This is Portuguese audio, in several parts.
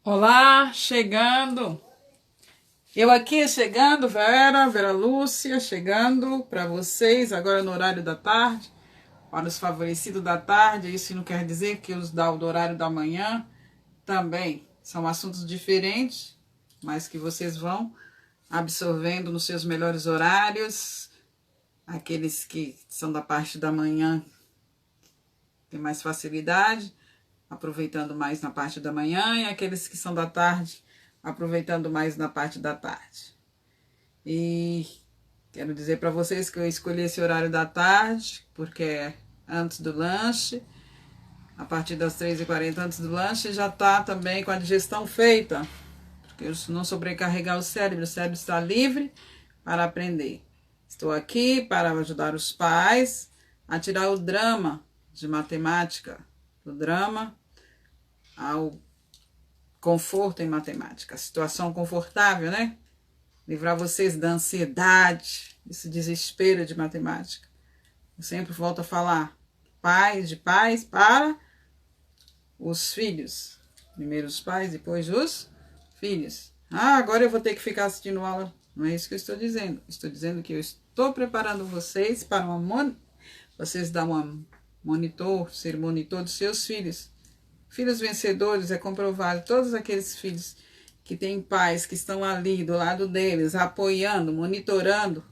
Olá, chegando. Eu aqui chegando, Vera Lúcia, chegando para vocês agora no horário da tarde, para os favorecidos da tarde. Isso não quer dizer que os do horário da manhã também são assuntos diferentes, mas que vocês vão absorvendo nos seus melhores horários. Aqueles que são da parte da manhã têm mais facilidade, aproveitando mais na parte da manhã, e aqueles que são da tarde, aproveitando mais na parte da tarde. E quero dizer para vocês que eu escolhi esse horário da tarde, porque é antes do lanche, a partir das 3h40 antes do lanche, já está também com a digestão feita, porque eu não sobrecarregar o cérebro está livre para aprender. Estou aqui para ajudar os pais a tirar o drama de matemática, do drama ao conforto em matemática, a situação confortável, né? Livrar vocês da ansiedade, desse desespero de matemática. Eu sempre volto a falar, de pais para os filhos. Primeiro os pais, depois os filhos. Agora eu vou ter que ficar assistindo aula. Não é isso que eu estou dizendo. Estou dizendo que eu estou preparando vocês para vocês dar ser monitor dos seus filhos. Filhos vencedores, é comprovado, todos aqueles filhos que têm pais que estão ali do lado deles, apoiando, monitorando,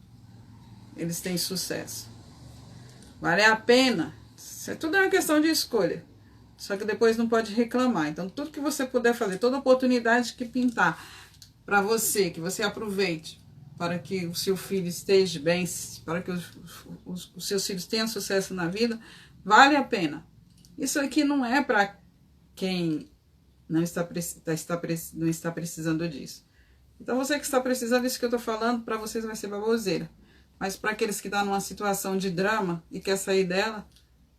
eles têm sucesso. Vale a pena. Isso tudo é uma questão de escolha. Só que depois não pode reclamar. Então, tudo que você puder fazer, toda oportunidade que pintar para você, que você aproveite, para que o seu filho esteja bem, para que os seus filhos tenham sucesso na vida, vale a pena. Isso aqui não é para quem não está precisando disso. Então, você que está precisando disso que eu estou falando, para vocês vai ser baboseira. Mas para aqueles que estão numa situação de drama e quer sair dela,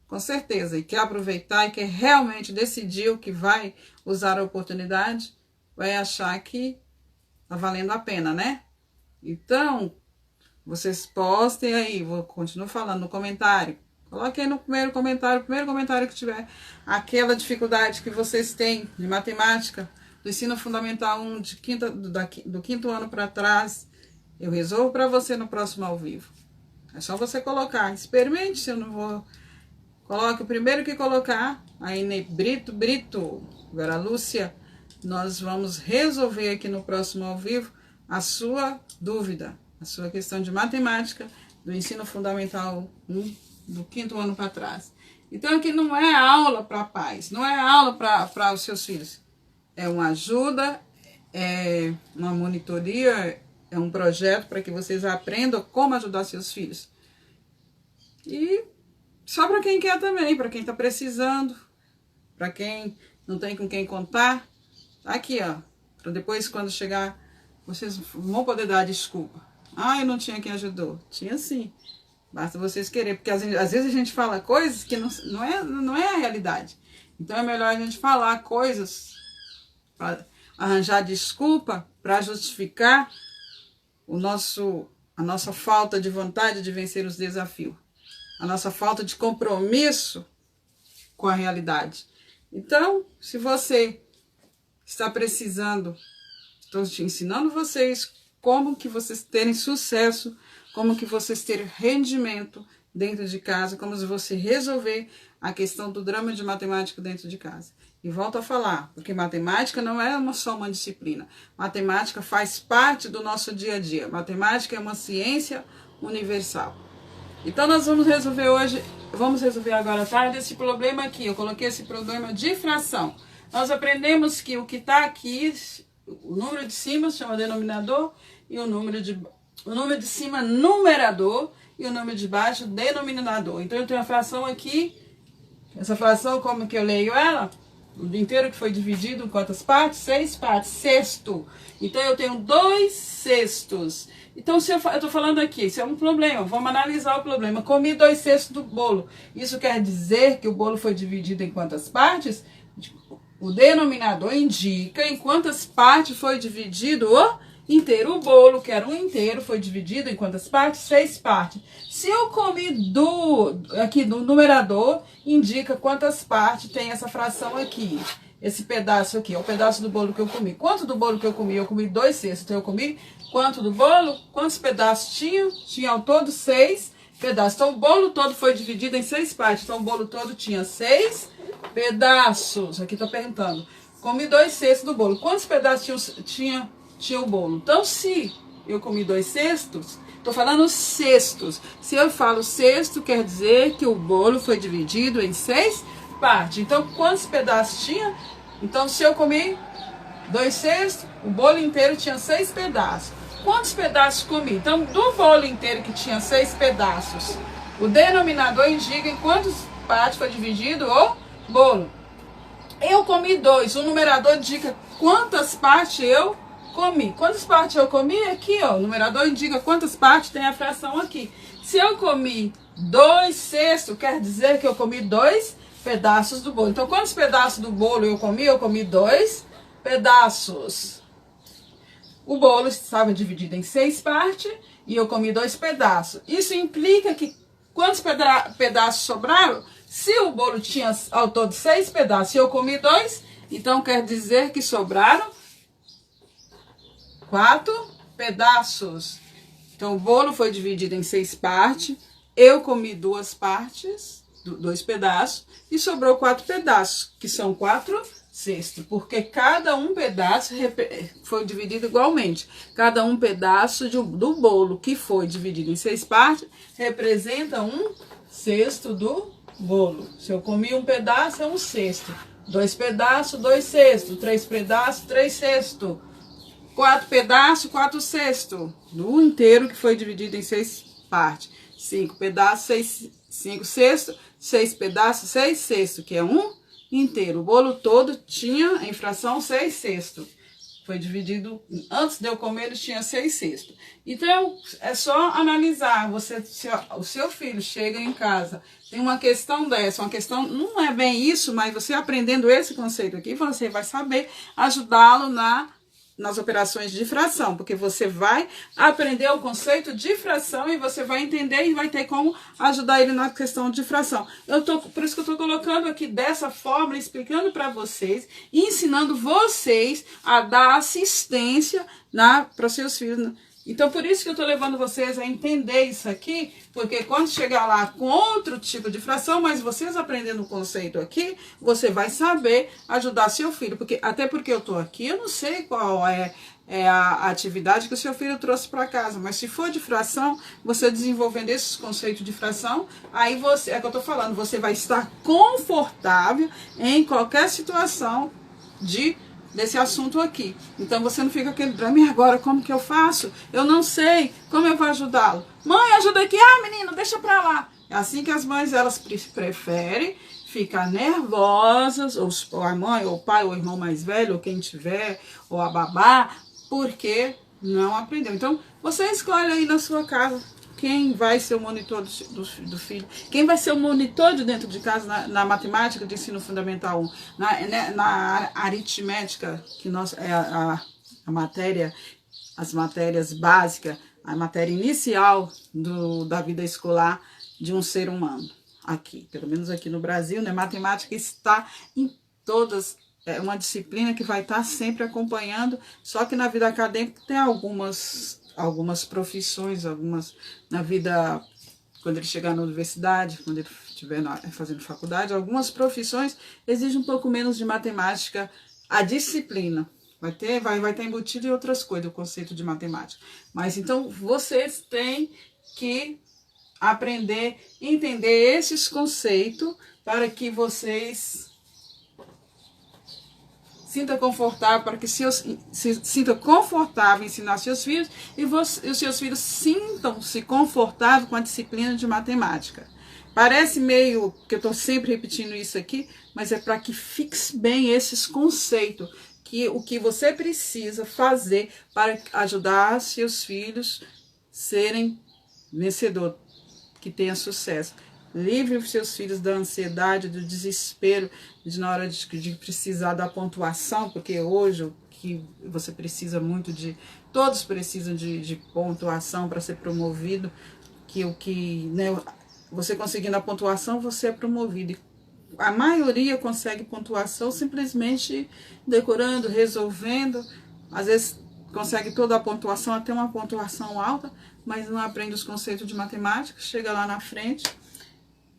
com certeza, e quer aproveitar e quer realmente decidir o que vai usar a oportunidade, vai achar que está valendo a pena, né? Então, vocês postem aí, vou continuar falando no comentário. Coloque aí no primeiro comentário que tiver aquela dificuldade que vocês têm de matemática, do ensino fundamental 1, do quinto ano para trás. Eu resolvo para você no próximo ao vivo. É só você colocar. Experimente, se eu não vou. Coloque o primeiro que colocar. Aí, Brito, Vera Lúcia, nós vamos resolver aqui no próximo ao vivo a sua dúvida, a sua questão de matemática do ensino fundamental 1. Do quinto ano para trás. Então, aqui não é aula para pais, não é aula para os seus filhos. É uma ajuda, é uma monitoria, é um projeto para que vocês aprendam como ajudar seus filhos. E só para quem quer também, para quem está precisando, para quem não tem com quem contar. Tá aqui, ó. Para depois, quando chegar, vocês vão poder dar desculpa. Eu não tinha quem ajudou. Tinha sim. Basta vocês quererem, porque às vezes a gente fala coisas que não é a realidade. Então é melhor a gente falar coisas para arranjar desculpa, para justificar a nossa falta de vontade de vencer os desafios, a nossa falta de compromisso com a realidade. Então, se você está precisando, estou te ensinando vocês como que vocês terem sucesso, como que vocês terem rendimento dentro de casa, como você resolver a questão do drama de matemática dentro de casa. E volto a falar, porque matemática não é só uma disciplina. Matemática faz parte do nosso dia a dia. Matemática é uma ciência universal. Então nós vamos resolver agora à tarde esse problema aqui. Eu coloquei esse problema de fração. Nós aprendemos que o que está aqui, o número de cima chama denominador e o número de cima, numerador, e o número de baixo, denominador. Então, eu tenho a fração aqui. Essa fração, como que eu leio ela? O dia inteiro que foi dividido em quantas partes? 6 partes. Sexto. Então, eu tenho 2 sextos. Então, se eu estou falando aqui, isso é um problema. Vamos analisar o problema. Comi 2 sextos do bolo. Isso quer dizer que o bolo foi dividido em quantas partes? O denominador indica em quantas partes foi dividido o inteiro. O bolo, que era um inteiro, foi dividido em quantas partes? 6 partes. Se eu comi aqui no numerador, indica quantas partes tem essa fração aqui. esse pedaço aqui, é o pedaço do bolo que eu comi. Quanto do bolo que eu comi? Eu comi 2 cestos. Então eu comi quanto do bolo? Quantos pedaços tinha? Tinha ao todo 6 pedaços. Então o bolo todo foi dividido em 6 partes. Então o bolo todo tinha 6 pedaços. Aqui tô perguntando. Comi 2 cestos do bolo. Quantos pedaços tinha o bolo? Então se eu comi 2 cestos, tô falando cestos. Se eu falo cesto, quer dizer que o bolo foi dividido em 6 partes. Então quantos pedaços tinha? Então se eu comi 2 cestos, o bolo inteiro tinha 6 pedaços. Quantos pedaços comi? Então, do bolo inteiro que tinha 6 pedaços, o denominador indica em quantas partes foi dividido o bolo. Eu comi 2, o numerador indica quantas partes eu comi. Quantas partes eu comi? Aqui, ó, o numerador indica quantas partes tem a fração aqui. Se eu comi 2 cestos, quer dizer que eu comi 2 pedaços do bolo. Então, quantos pedaços do bolo eu comi? Eu comi 2 pedaços. O bolo estava dividido em 6 partes e eu comi 2 pedaços. Isso implica que quantos pedaços sobraram? Se o bolo tinha ao todo 6 pedaços e eu comi 2, então quer dizer que sobraram 4 pedaços. Então o bolo foi dividido em 6 partes, eu comi 2 partes, 2 pedaços, e sobrou 4 pedaços, que são 4 cestos, porque cada um pedaço foi dividido igualmente. Cada um pedaço do bolo que foi dividido em 6 partes representa um cesto do bolo. Se eu comi um pedaço, é um cesto. 2 pedaços, 2 cestos. 3 pedaços, 3 cestos. 4 pedaços, 4 cestos. Do inteiro que foi dividido em 6 partes. 5 pedaços, 5 cestos. 6 pedaços, 6 cestos, que é um inteiro. O bolo todo tinha em fração 6 cestos. Foi dividido, antes de eu comer, ele tinha 6 cestos. Então, é só analisar. O seu filho chega em casa, tem uma questão dessa, uma questão, não é bem isso, mas você aprendendo esse conceito aqui, você vai saber ajudá-lo nas operações de fração, porque você vai aprender o conceito de fração e você vai entender e vai ter como ajudar ele na questão de fração. Por isso que eu estou colocando aqui dessa forma, explicando para vocês e ensinando vocês a dar assistência para seus filhos. Então, por isso que eu estou levando vocês a entender isso aqui, porque quando chegar lá com outro tipo de fração, mas vocês aprendendo o conceito aqui, você vai saber ajudar seu filho. Até porque eu estou aqui, eu não sei qual é a atividade que o seu filho trouxe para casa, mas se for de fração, você desenvolvendo esses conceitos de fração, aí você, é que eu estou falando, você vai estar confortável em qualquer situação desse assunto aqui. Então você não fica aquele para mim agora, como que eu faço? Eu não sei, como eu vou ajudá-lo? Mãe, ajuda aqui. Ah, menino, deixa para lá. É assim que as mães, elas preferem ficar nervosas, ou a mãe, ou o pai, ou o irmão mais velho, ou quem tiver, ou a babá, porque não aprendeu. Então, você escolhe aí na sua casa quem vai ser o monitor do filho, quem vai ser o monitor de dentro de casa na matemática de ensino fundamental 1, na aritmética, que é a matéria, as matérias básicas, a matéria inicial da vida escolar de um ser humano. Aqui, pelo menos aqui no Brasil, né? Matemática está em todas, é uma disciplina que vai estar sempre acompanhando, só que na vida acadêmica tem algumas profissões, na vida, quando ele chegar na universidade, quando ele estiver fazendo faculdade, algumas profissões exigem um pouco menos de matemática, a disciplina. Vai estar embutido em outras coisas, o conceito de matemática. Mas então, vocês têm que aprender, entender esses conceitos para que vocês sinta confortável, para que se sinta confortável em ensinar seus filhos e os seus filhos sintam-se confortáveis com a disciplina de matemática. Parece meio que eu estou sempre repetindo isso aqui, mas é para que fixe bem esses conceitos, o que você precisa fazer para ajudar seus filhos serem vencedores, que tenham sucesso. Livre os seus filhos da ansiedade, do desespero, na hora de precisar da pontuação, porque hoje o que você precisa muito todos precisam de pontuação para ser promovido, né, você conseguindo a pontuação, você é promovido. a maioria consegue pontuação simplesmente decorando, resolvendo. Às vezes consegue toda a pontuação, até uma pontuação alta, mas não aprende os conceitos de matemática. Chega lá na frente,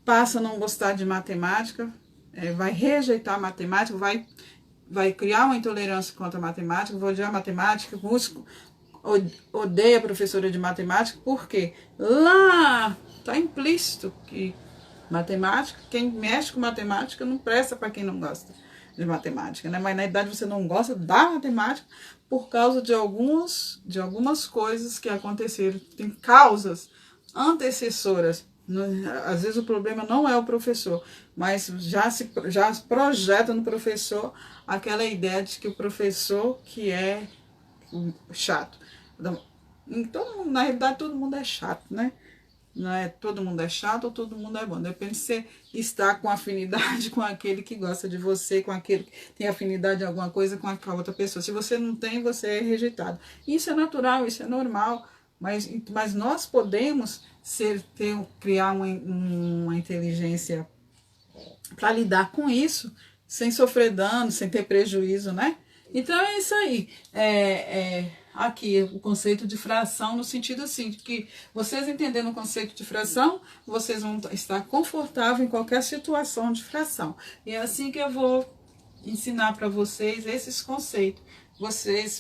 passa a não gostar de matemática, vai rejeitar a matemática, vai criar uma intolerância contra a matemática, vai odiar a matemática, odeia a professora de matemática, porque lá está implícito que matemática, quem mexe com matemática não presta para quem não gosta de matemática, né? Mas na verdade você não gosta da matemática por causa de algumas coisas que aconteceram, tem causas antecessoras. Às vezes o problema não é o professor, mas já projeta no professor aquela ideia de que o professor que é chato. Então, na realidade, todo mundo é chato, né? Não é todo mundo é chato ou todo mundo é bom. Depende se você está com afinidade com aquele que gosta de você, com aquele que tem afinidade em alguma coisa com a outra pessoa. Se você não tem, você é rejeitado. Isso é natural, isso é normal. Mas nós podemos criar uma inteligência para lidar com isso, sem sofrer dano, sem ter prejuízo, né? Então é isso aí. Aqui o conceito de fração no sentido assim, de que vocês entendendo o conceito de fração, vocês vão estar confortáveis em qualquer situação de fração. E é assim que eu vou ensinar para vocês esses conceitos.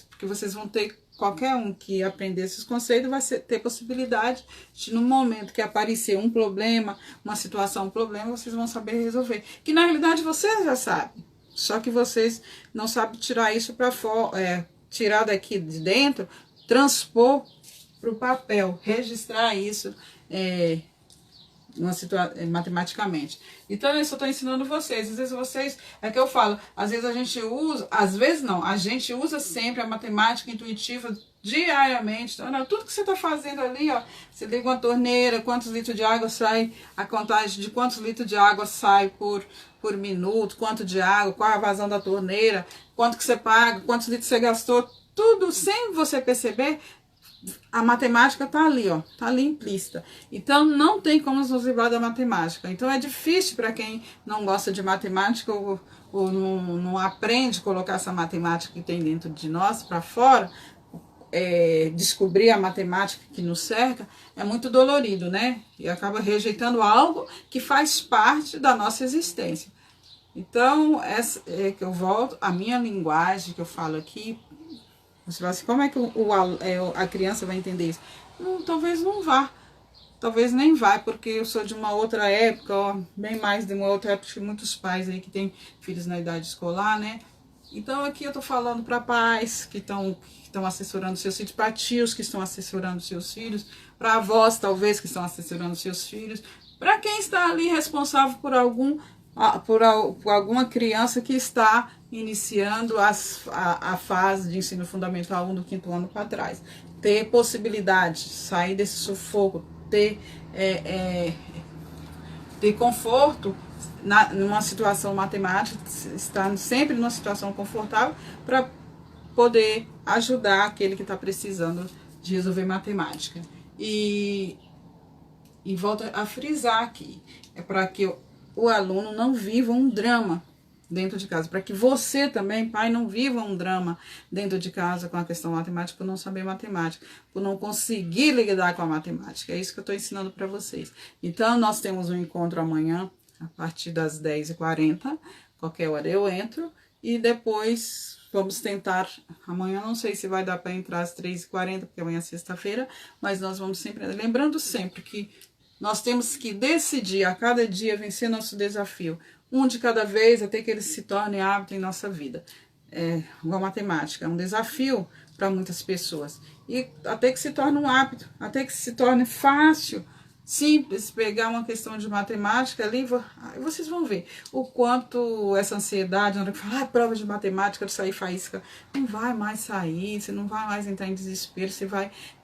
Porque vocês vão ter, qualquer um que aprender esses conceitos vai ter possibilidade de, no momento que aparecer um problema, uma situação, um problema, vocês vão saber resolver. Que na realidade vocês já sabem, só que vocês não sabem tirar isso para fora, tirar daqui de dentro, transpor para o papel, registrar isso matematicamente. Então, isso eu estou ensinando vocês. Às vezes vocês, é que eu falo, às vezes a gente usa, às vezes não, a gente usa sempre a matemática intuitiva diariamente. Então, tudo que você está fazendo ali, ó, você liga uma torneira, quantos litros de água sai, a contagem de quantos litros de água sai por minuto, quanto de água, qual a vazão da torneira, quanto que você paga, quantos litros você gastou, tudo sem você perceber. A matemática está ali, ó, tá ali implícita. Então não tem como nos livrar da matemática. Então é difícil para quem não gosta de matemática ou não aprende a colocar essa matemática que tem dentro de nós para fora, descobrir a matemática que nos cerca, é muito dolorido, né? E acaba rejeitando algo que faz parte da nossa existência. Então, essa é que eu volto, a minha linguagem que eu falo aqui. Você fala assim, como é que a criança vai entender isso? Talvez não vá. Talvez nem vá, porque eu sou de uma outra época, ó, bem mais de uma outra época, que muitos pais aí que têm filhos na idade escolar, né? Então aqui eu tô falando para pais que estão assessorando seus filhos, para tios que estão assessorando seus filhos, para avós talvez que estão assessorando seus filhos, para quem está ali responsável por alguma criança que está iniciando a fase de ensino fundamental 1 do 5º ano para trás. Ter possibilidade de sair desse sufoco, ter conforto numa situação matemática, estar sempre numa situação confortável para poder ajudar aquele que está precisando de resolver matemática. E volto a frisar aqui, é para que o aluno não viva um drama dentro de casa, para que você também, pai, não viva um drama dentro de casa com a questão matemática, por não saber matemática, por não conseguir lidar com a matemática. É isso que eu estou ensinando para vocês. Então, nós temos um encontro amanhã, a partir das 10h40, qualquer hora eu entro, e depois vamos tentar, amanhã não sei se vai dar para entrar às 3h40, porque amanhã é sexta-feira, mas nós vamos sempre, lembrando sempre que nós temos que decidir a cada dia vencer nosso desafio, um de cada vez, até que ele se torne hábito em nossa vida. Igual matemática, é um desafio para muitas pessoas. E até que se torne um hábito, até que se torne fácil, simples, pegar uma questão de matemática ali, vocês vão ver o quanto essa ansiedade, na hora que fala, prova de matemática, de sair faísca, não vai mais sair, você não vai mais entrar em desespero, você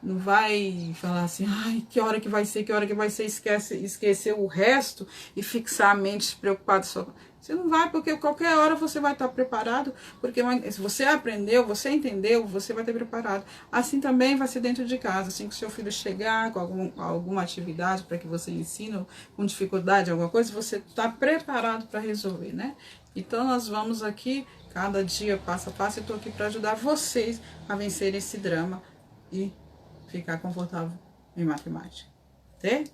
não vai falar assim, ai, que hora que vai ser, esquecer o resto e fixar a mente preocupada só. Você não vai, porque qualquer hora você vai estar preparado, porque se você aprendeu, você entendeu, você vai ter preparado. Assim também vai ser dentro de casa, assim que o seu filho chegar com alguma atividade para que você ensine, com dificuldade, alguma coisa, você está preparado para resolver, né? Então nós vamos aqui, cada dia, passo a passo, eu estou aqui para ajudar vocês a vencer esse drama e ficar confortável em matemática, ok?